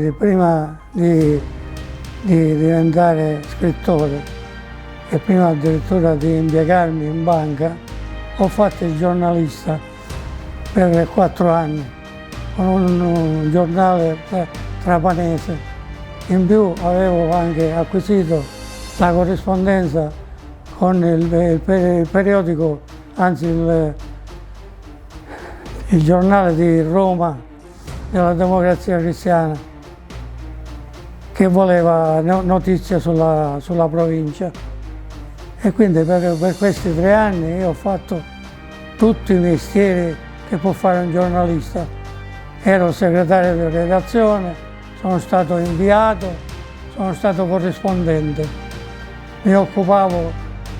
Vedi, prima di diventare scrittore e prima addirittura di impiegarmi in banca, ho fatto il giornalista per 4 anni con un giornale trapanese. In più avevo anche acquisito la corrispondenza con il periodico, anzi il giornale di Roma della Democrazia Cristiana, che voleva notizie sulla provincia. E quindi per questi 3 anni io ho fatto tutti i mestieri che può fare un giornalista. Ero segretario di redazione, sono stato inviato, sono stato corrispondente. Mi occupavo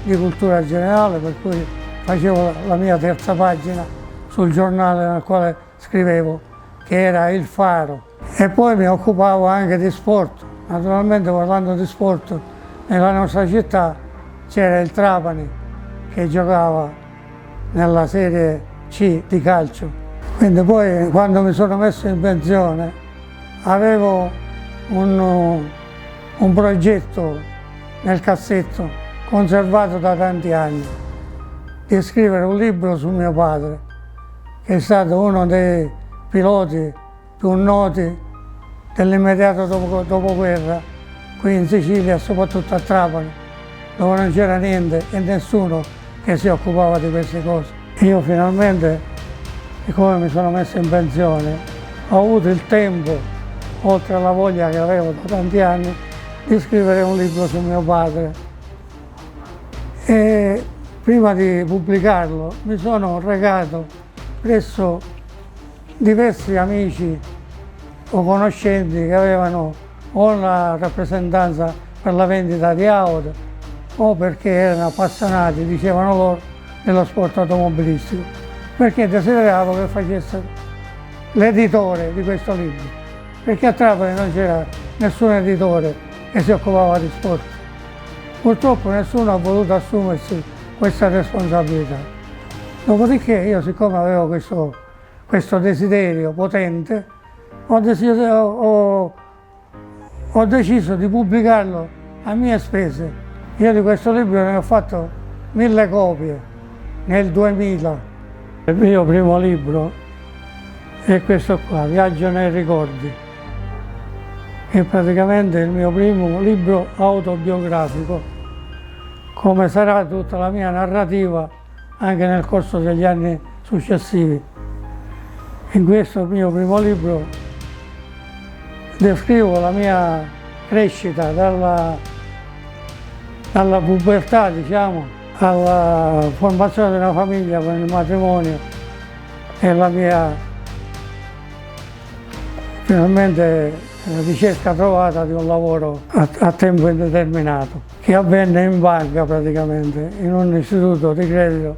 di cultura generale, per cui facevo la mia terza pagina sul giornale nel quale scrivevo, che era Il Faro. E poi mi occupavo anche di sport. Naturalmente, parlando di sport, nella nostra città c'era il Trapani che giocava nella Serie C di calcio. Quindi poi, quando mi sono messo in pensione, avevo un progetto nel cassetto, conservato da tanti anni, di scrivere un libro su mio padre, che è stato uno dei piloti più noti dell'immediato dopoguerra, qui in Sicilia, soprattutto a Trapani, dove non c'era niente e nessuno che si occupava di queste cose. Io finalmente, siccome mi sono messo in pensione, ho avuto il tempo, oltre alla voglia che avevo da tanti anni, di scrivere un libro su mio padre. E prima di pubblicarlo mi sono recato presso diversi amici o conoscenti che avevano o la rappresentanza per la vendita di auto o perché erano appassionati, dicevano loro, dello sport automobilistico, perché desideravo che facessero l'editore di questo libro, perché a Trapani non c'era nessun editore che si occupava di sport. Purtroppo nessuno ha voluto assumersi questa responsabilità. Dopodiché io, siccome avevo questo desiderio potente, ho deciso di pubblicarlo a mie spese. Io di questo libro ne ho fatto 1000 copie nel 2000. Il mio primo libro è questo qua, Viaggio nei ricordi, che è praticamente il mio primo libro autobiografico, come sarà tutta la mia narrativa anche nel corso degli anni successivi. In questo mio primo libro descrivo la mia crescita dalla pubertà, diciamo, alla formazione di una famiglia con il matrimonio e la mia finalmente ricerca trovata di un lavoro a tempo indeterminato, che avvenne in banca praticamente, in un istituto di credito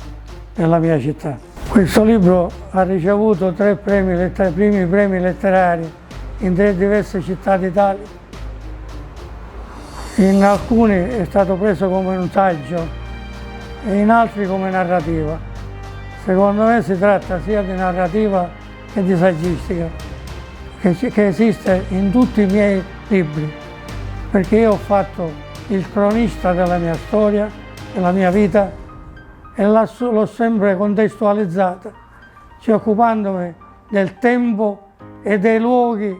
nella mia città. Questo libro ha ricevuto 3 primi premi letterari in 3 diverse città d'Italia. In alcuni è stato preso come un saggio e in altri come narrativa. Secondo me si tratta sia di narrativa che di saggistica, che esiste in tutti i miei libri, perché io ho fatto il cronista della mia storia, della mia vita, e l'ho sempre contestualizzata, cioè occupandomi del tempo e dei luoghi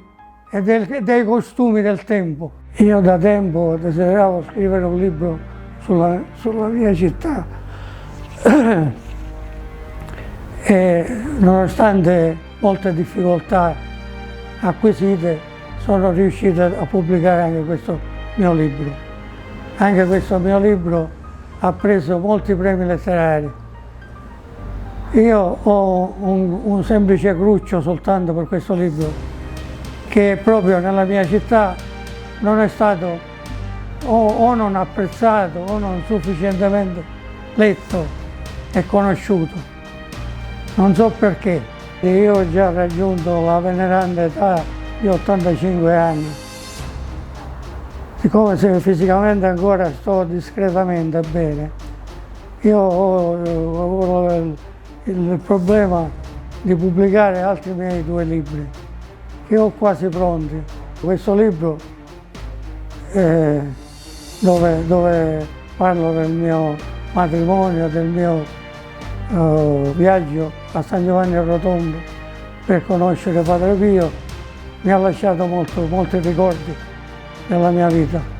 e dei costumi del tempo. Io da tempo desideravo scrivere un libro sulla mia città e nonostante molte difficoltà acquisite sono riuscito a pubblicare anche questo mio libro. Anche questo mio libro ha preso molti premi letterari. Io ho un semplice cruccio soltanto per questo libro, che proprio nella mia città non è stato o non apprezzato o non sufficientemente letto e conosciuto. Non so perché. Io ho già raggiunto la veneranda età di 85 anni. Siccome se fisicamente ancora sto discretamente bene, io ho avuto il problema di pubblicare altri miei 2 libri, che ho quasi pronti. Questo libro, dove parlo del mio matrimonio, del mio viaggio a San Giovanni Rotondo per conoscere Padre Pio, mi ha lasciato molti ricordi nella mia vita.